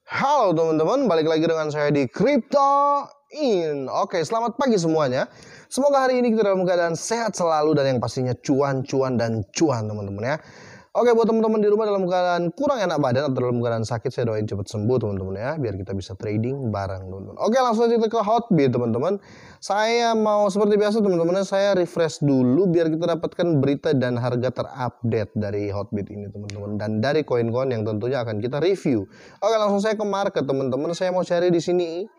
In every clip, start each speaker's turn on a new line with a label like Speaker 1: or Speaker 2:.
Speaker 1: Halo teman-teman, balik lagi dengan saya di Crypto In. Oke, selamat pagi semuanya. Semoga hari ini kita dalam keadaan sehat selalu dan yang pastinya cuan teman-teman ya. Oke, buat teman-teman di rumah dalam keadaan kurang enak badan atau dalam keadaan sakit, saya doain cepat sembuh teman-teman ya, biar kita bisa trading bareng teman-teman. Oke, langsung aja kita ke Hotbit teman-teman. Saya mau seperti biasa teman-teman, saya refresh dulu biar kita dapatkan berita dan harga terupdate dari Hotbit ini teman-teman, dan dari koin-koin yang tentunya akan kita review. Oke, langsung saya ke market teman-teman. Saya mau cari di sini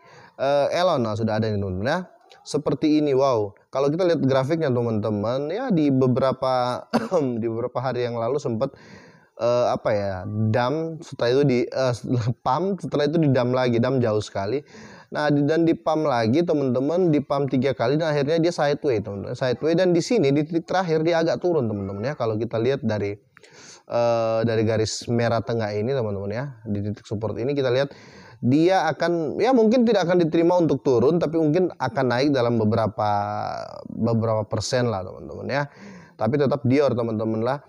Speaker 1: Elon. Nah, sudah ada nih teman-teman ya. Seperti ini, wow. Kalau kita lihat grafiknya teman-teman ya, di beberapa di beberapa hari yang lalu sempat dump, setelah itu di pump, setelah itu di dump lagi, dump jauh sekali. Nah, dan di pump lagi teman-teman, di pump 3 kali dan akhirnya dia sideway teman-teman. Sideway, dan di sini di titik terakhir dia agak turun teman-teman ya. Kalau kita lihat dari garis merah tengah ini teman-teman ya, di titik support ini kita lihat dia akan, ya mungkin tidak akan diterima untuk turun, tapi mungkin akan naik dalam beberapa persen lah teman-teman ya. Tapi tetap Dior teman-teman lah.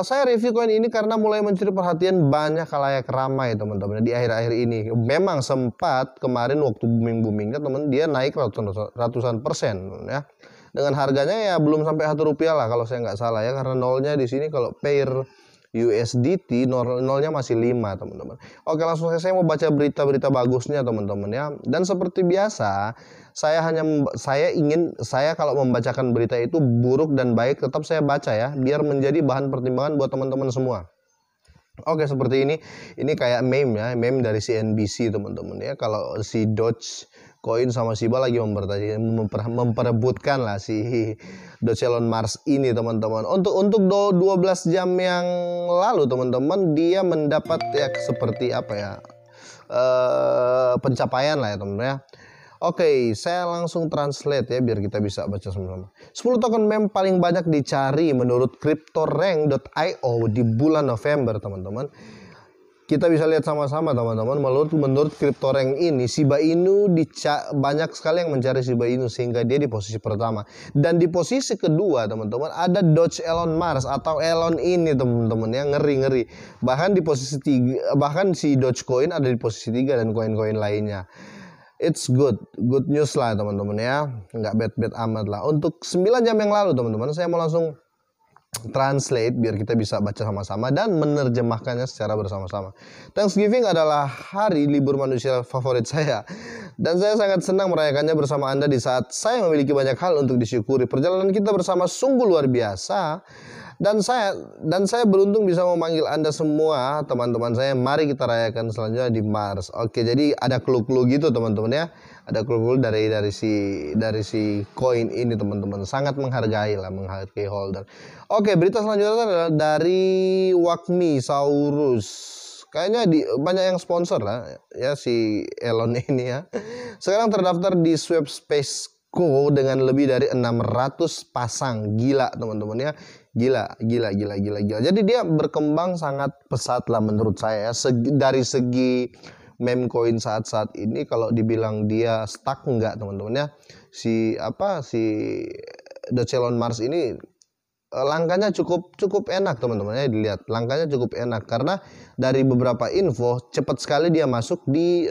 Speaker 1: Saya review koin ini karena mulai mencuri perhatian banyak khalayak ramai teman-teman di akhir-akhir ini. Memang sempat kemarin waktu booming-boomingnya teman, dia naik ratusan persen ya. Dengan harganya ya belum sampai Rp1 lah kalau saya nggak salah ya, karena nolnya di sini kalau pair USDT nolnya masih 5 teman-teman. Oke, langsung saya mau baca berita-berita bagusnya teman-teman ya. Dan seperti biasa, saya kalau membacakan berita itu buruk dan baik tetap saya baca ya, biar menjadi bahan pertimbangan buat teman-teman semua. Oke, seperti ini kayak meme ya, meme dari CNBC teman-teman ya. Kalau si Dogecoin sama Shiba lagi memperebutkan lah si Doge Elon Musk ini teman-teman. Untuk 12 jam yang lalu teman-teman, dia mendapat ya seperti apa ya, pencapaian lah ya teman-teman ya. Oke, saya langsung translate ya biar kita bisa baca sama-sama. 10 token meme paling banyak dicari menurut CryptoRank.io di bulan November teman-teman. Kita bisa lihat sama-sama teman-teman. Menurut CryptoRank ini, Shiba Inu banyak sekali yang mencari Shiba Inu sehingga dia di posisi pertama. Dan di posisi kedua teman-teman ada Doge Elon Musk atau Elon ini teman-teman yang ngeri-ngeri. Bahkan di posisi 3, bahkan si Dogecoin ada di posisi 3 dan koin-koin lainnya. It's good news lah teman-teman ya, nggak bad amat lah. Untuk 9 jam yang lalu teman-teman, saya mau langsung translate biar kita bisa baca sama-sama dan menerjemahkannya secara bersama-sama. Thanksgiving adalah hari libur manusia favorit saya, dan saya sangat senang merayakannya bersama Anda di saat saya memiliki banyak hal untuk disyukuri. Perjalanan kita bersama sungguh luar biasa. Dan saya beruntung bisa memanggil Anda semua teman-teman saya. Mari kita rayakan selanjutnya di Mars. Oke, jadi ada clue-clue gitu teman-teman ya. Ada clue-clue dari si koin ini teman-teman. Sangat menghargai holder. Oke, berita selanjutnya adalah dari Wakmi Saurus. Kayaknya banyak yang sponsor lah ya si Elon ini ya. Sekarang terdaftar di Swapspace dengan lebih dari 600 pasang. Gila teman-teman ya. Gila. Jadi dia berkembang sangat pesat lah menurut saya ya. Dari segi meme coin saat ini, kalau dibilang dia stuck enggak teman-teman ya. Si Doge Elon Musk ini langkahnya cukup enak teman-teman ya, dilihat langkahnya cukup enak karena dari beberapa info cepat sekali dia masuk di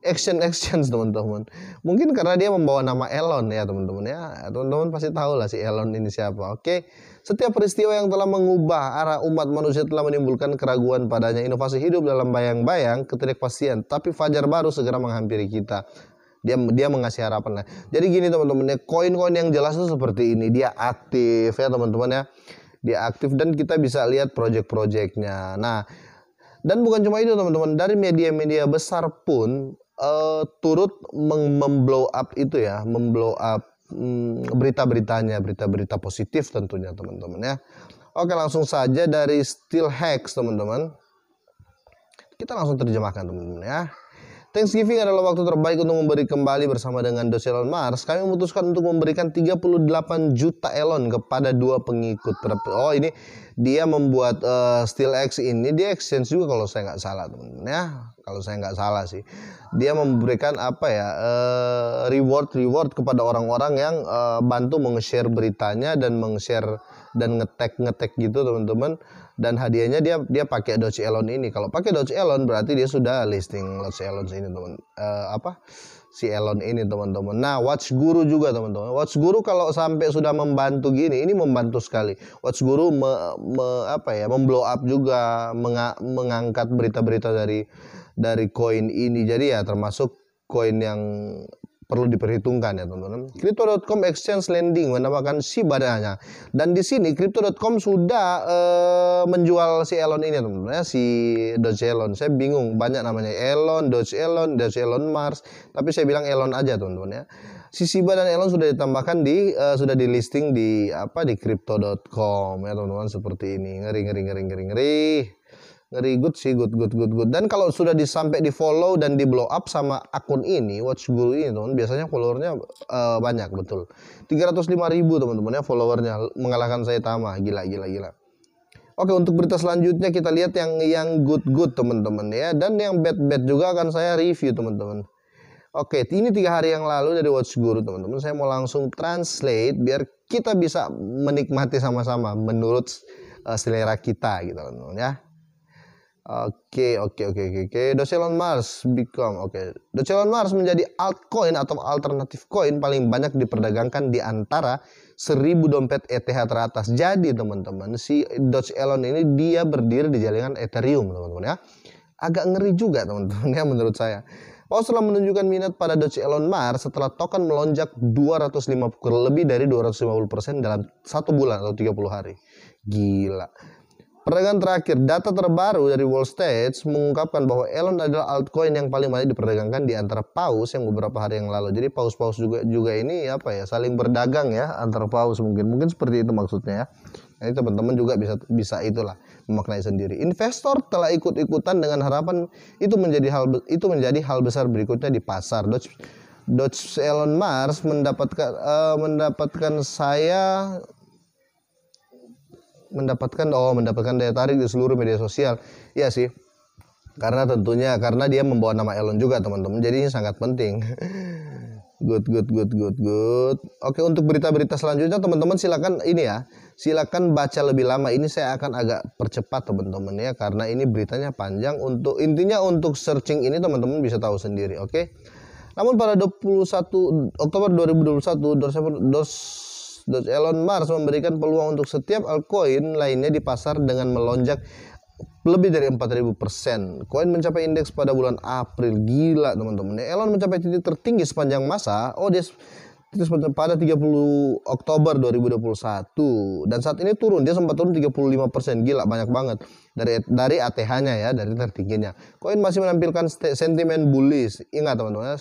Speaker 1: exchange teman-teman. Mungkin karena dia membawa nama Elon ya teman-teman ya. Teman-teman pasti tahu lah si Elon ini siapa. Oke. Setiap peristiwa yang telah mengubah arah umat manusia telah menimbulkan keraguan padanya. Inovasi hidup dalam bayang-bayang ketidakpastian, tapi fajar baru segera menghampiri kita. Dia mengasih harapan lah. Jadi gini teman-teman ya, koin-koin yang jelas itu seperti ini. Dia aktif ya teman-teman ya. Dia aktif dan kita bisa lihat project-projectnya. Nah, dan bukan cuma itu teman-teman, dari media-media besar pun turut memblow up itu ya, memblow up berita-beritanya, berita-berita positif tentunya teman-teman ya. Oke, langsung saja dari Steelheads teman-teman. Kita langsung terjemahkan teman-teman ya. Thanksgiving adalah waktu terbaik untuk memberi kembali bersama dengan Doge Elon Musk. Kami memutuskan untuk memberikan 38 juta Elon kepada 2 pengikut. Oh, ini dia membuat SteelX ini, dia exchange juga kalau saya nggak salah teman-teman ya. Kalau saya nggak salah sih, dia memberikan reward kepada orang-orang yang bantu meng-share beritanya dan meng-share dan ngetek gitu teman-teman. Dan hadiahnya dia pakai Doge Elon ini. Kalau pakai Doge Elon berarti dia sudah listing Doge Elon ini teman. Si Elon ini teman-teman. Nah, Watch Guru juga teman-teman. Watch Guru kalau sampai sudah membantu gini, ini membantu sekali. Watch Guru memblow up juga, mengangkat berita-berita dari koin ini. Jadi ya termasuk koin yang perlu diperhitungkan ya teman-teman. Crypto.com exchange lending menambahkan Shiba dananya. Dan di sini Crypto.com sudah menjual si Elon ini teman-teman ya, si Doge Elon. Saya bingung, banyak namanya Elon, Doge Elon Mars, tapi saya bilang Elon aja teman-teman ya. Si Shiba dan Elon sudah ditambahkan sudah di listing di Crypto.com ya teman-teman, seperti ini. Ngeri, good sih, good. Dan kalau sudah sampai di follow dan di blow up sama akun ini, Watch Guru ini teman, biasanya followernya banyak betul. 305.000 teman-teman ya followernya, mengalahkan saya Tama, gila. Oke, untuk berita selanjutnya kita lihat yang good teman-teman ya, dan yang bad juga akan saya review teman-teman. Oke, ini 3 hari yang lalu dari Watch Guru teman-teman. Saya mau langsung translate biar kita bisa menikmati sama-sama menurut selera kita gitu teman-teman ya. Oke. Doge Elon Mars Doge Elon Mars menjadi altcoin atau alternatif koin paling banyak diperdagangkan di antara 1000 dompet ETH teratas. Jadi teman-teman, si Doge Elon ini dia berdiri di jaringan Ethereum teman-teman ya. Agak ngeri juga teman-teman ya menurut saya. Paus telah menunjukkan minat pada Doge Elon Mars setelah token melonjak lebih dari 250% dalam 1 bulan atau 30 hari. Gila. Perdagangan terakhir, data terbaru dari Wall Street mengungkapkan bahwa Elon adalah altcoin yang paling banyak diperdagangkan di antara paus yang beberapa hari yang lalu. Jadi paus-paus juga ini saling berdagang ya antara paus, mungkin seperti itu maksudnya ya. Nah, teman-teman juga bisa itulah memaknai sendiri. Investor telah ikut-ikutan dengan harapan itu menjadi hal besar berikutnya di pasar. Doge Elon Mars mendapatkan daya tarik di seluruh media sosial. Iya sih. Karena dia membawa nama Elon juga teman-teman. Jadi ini sangat penting. Good. Oke, untuk berita-berita selanjutnya teman-teman silakan baca lebih lama. Ini saya akan agak percepat teman-teman ya, karena ini beritanya panjang. Intinya untuk searching ini teman-teman bisa tahu sendiri, oke. Namun pada 21 Oktober 2021 Doge Elon Mars memberikan peluang untuk setiap altcoin lainnya di pasar dengan melonjak lebih dari 4.000%. Koin mencapai indeks pada bulan April. Gila teman-teman. Elon mencapai titik tertinggi sepanjang masa. Pada 30 Oktober 2021 dan saat ini dia sempat turun 35%. Gila, banyak banget dari ATH-nya ya, dari tertingginya. Koin masih menampilkan sentimen bullish. Ingat teman-teman,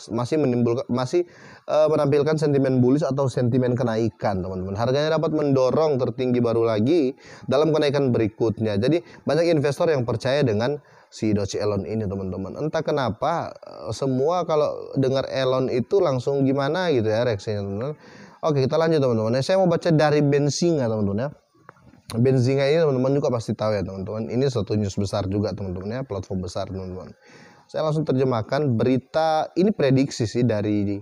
Speaker 1: masih menampilkan sentimen bullish atau sentimen kenaikan teman-teman. Harganya dapat mendorong tertinggi baru lagi dalam kenaikan berikutnya. Jadi banyak investor yang percaya dengan si Doge Elon ini teman-teman. Entah kenapa semua kalau dengar Elon itu langsung gimana gitu ya reaksinya teman-teman. Oke, kita lanjut teman-teman. Saya mau baca dari Benzinga teman-teman ya. Benzinga ini teman-teman juga pasti tahu ya teman-teman. Ini suatu news besar juga teman-teman ya, platform besar teman-teman. Saya langsung terjemahkan berita ini, prediksi sih dari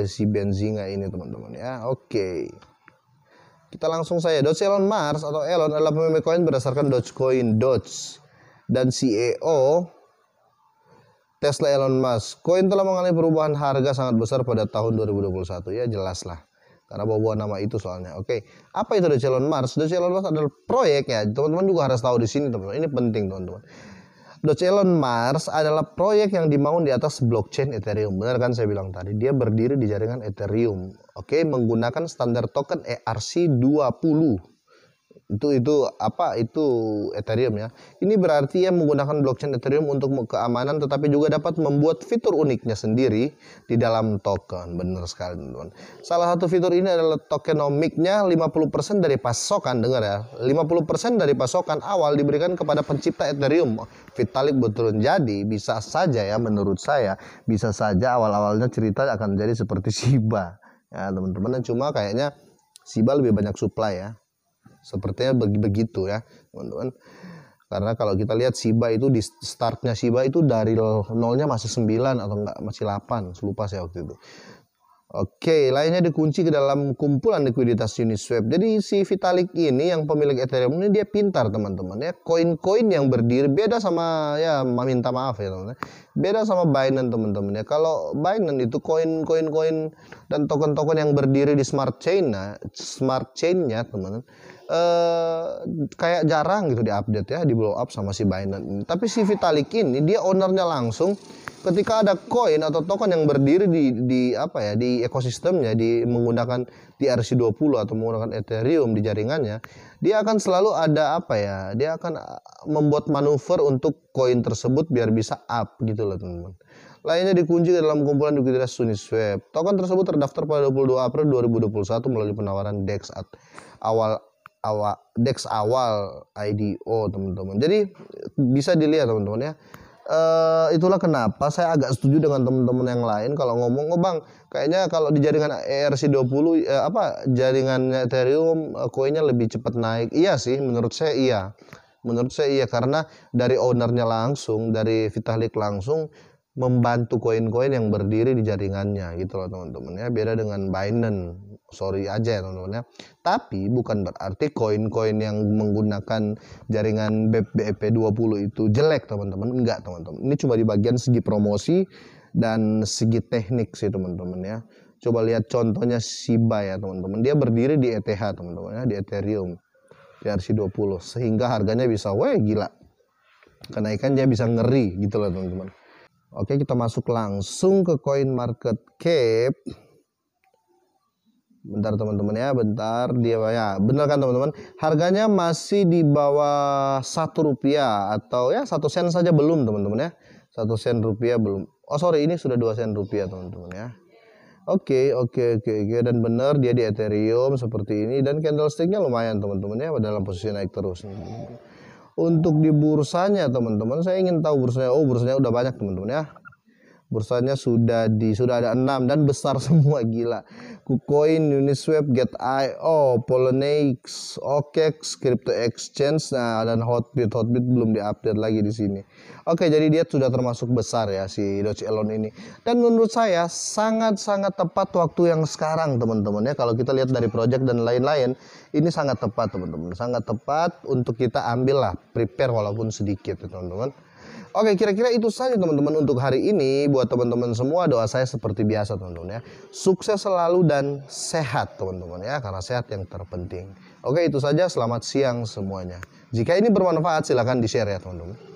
Speaker 1: si Benzinga ini teman-teman ya. Oke. Kita langsung saja. Doge Elon Mars atau Elon adalah pemilik koin berdasarkan Dogecoin dan CEO Tesla Elon Musk. Koin telah mengalami perubahan harga sangat besar pada tahun 2021 ya, jelas lah. Karena bawa nama itu soalnya. Oke. Apa itu Doge Elon Mars? Doge Elon Mars adalah proyek ya. Teman-teman juga harus tahu di sini teman-teman. Ini penting teman-teman. Doge Elon Mars adalah proyek yang dibangun di atas blockchain Ethereum. Benar kan saya bilang tadi? Dia berdiri di jaringan Ethereum. Oke, menggunakan standar token ERC20. Itu Ethereum ya. Ini berarti ya menggunakan blockchain Ethereum untuk keamanan, tetapi juga dapat membuat fitur uniknya sendiri di dalam token. Benar sekali teman-teman. Salah satu fitur ini adalah tokenomiknya 50% dari pasokan. Dengar ya, 50% dari pasokan awal diberikan kepada pencipta Ethereum, Vitalik Buterin. Jadi bisa saja ya, menurut saya bisa saja awal-awalnya cerita akan jadi seperti Shiba ya teman-teman. Cuma kayaknya Shiba lebih banyak supply ya. Sepertinya begitu ya teman-teman. Karena kalau kita lihat Shiba itu di startnya Shiba itu dari nolnya masih 9 atau enggak masih 8, lupa saya waktu itu. Oke, lainnya dikunci ke dalam kumpulan likuiditas Uniswap. Jadi si Vitalik ini yang pemilik Ethereum ini dia pintar teman-teman ya. Koin-koin yang berdiri beda sama ya minta maaf ya teman-teman. Beda sama Binance teman-teman ya. Kalau Binance itu koin-koin dan token-token yang berdiri di smart chain-nya teman-teman. Kayak jarang gitu diupdate ya, di blow up sama si Binance ini. Tapi si Vitalik ini dia ownernya langsung. Ketika ada koin atau token yang berdiri di ekosistemnya, menggunakan ERC20 atau menggunakan Ethereum di jaringannya, dia akan selalu ada dia akan membuat manuver untuk koin tersebut biar bisa up gitu loh teman-teman. Lainnya dikunci dalam kumpulan likuiditas Uniswap. Token tersebut terdaftar pada 22 April 2021 melalui penawaran DEX awal IDO teman-teman. Jadi bisa dilihat teman-teman ya. Itulah kenapa saya agak setuju dengan teman-teman yang lain kalau ngomong, oh bang, kayaknya kalau di jaringan ERC20 jaringannya Ethereum koinnya lebih cepat naik. Iya sih, menurut saya iya karena dari ownernya langsung, dari Vitalik langsung membantu koin-koin yang berdiri di jaringannya gitu loh teman-teman ya. Beda dengan Binance, sorry aja ya teman-teman ya. Tapi bukan berarti koin-koin yang menggunakan jaringan BEP20 itu jelek teman-teman. Enggak teman-teman. Ini cuma di bagian segi promosi dan segi teknik sih teman-teman ya. Coba lihat contohnya Shiba ya teman-teman. Dia berdiri di ETH teman-teman ya, di Ethereum ERC20 sehingga harganya bisa gila. Kenaikannya bisa ngeri gitu loh teman-teman. Oke, kita masuk langsung ke Coin Market Cap. Bentar teman-teman ya, bentar dia ya. Benar kan teman-teman? Harganya masih di bawah Rp1 atau ya 1 sen saja belum teman-teman ya. 1 sen rupiah belum. Oh sorry, ini sudah 2 sen rupiah teman-teman ya. Oke. Dan benar dia di Ethereum seperti ini dan candlesticknya lumayan teman-teman ya, dalam posisi naik terus. Untuk di bursanya teman-teman, saya ingin tahu bursanya. Oh, bursanya udah banyak teman-teman ya. Bursanya sudah ada 6 dan besar semua, gila. KuCoin, Uniswap, Get.io, Poloniex, OKEX, Crypto Exchange, dan Hotbit belum diupdate lagi di sini. Oke, jadi dia sudah termasuk besar ya si Doge Elon ini. Dan menurut saya sangat-sangat tepat waktu yang sekarang teman-teman ya. Kalau kita lihat dari project dan lain-lain, ini sangat tepat teman-teman. Sangat tepat untuk kita ambil lah, prepare walaupun sedikit ya teman-teman. Oke, kira-kira itu saja teman-teman untuk hari ini. Buat teman-teman semua, doa saya seperti biasa teman-teman ya. Sukses selalu dan sehat teman-teman ya, karena sehat yang terpenting. Oke, itu saja. Selamat siang semuanya. Jika ini bermanfaat silahkan di-share ya teman-teman.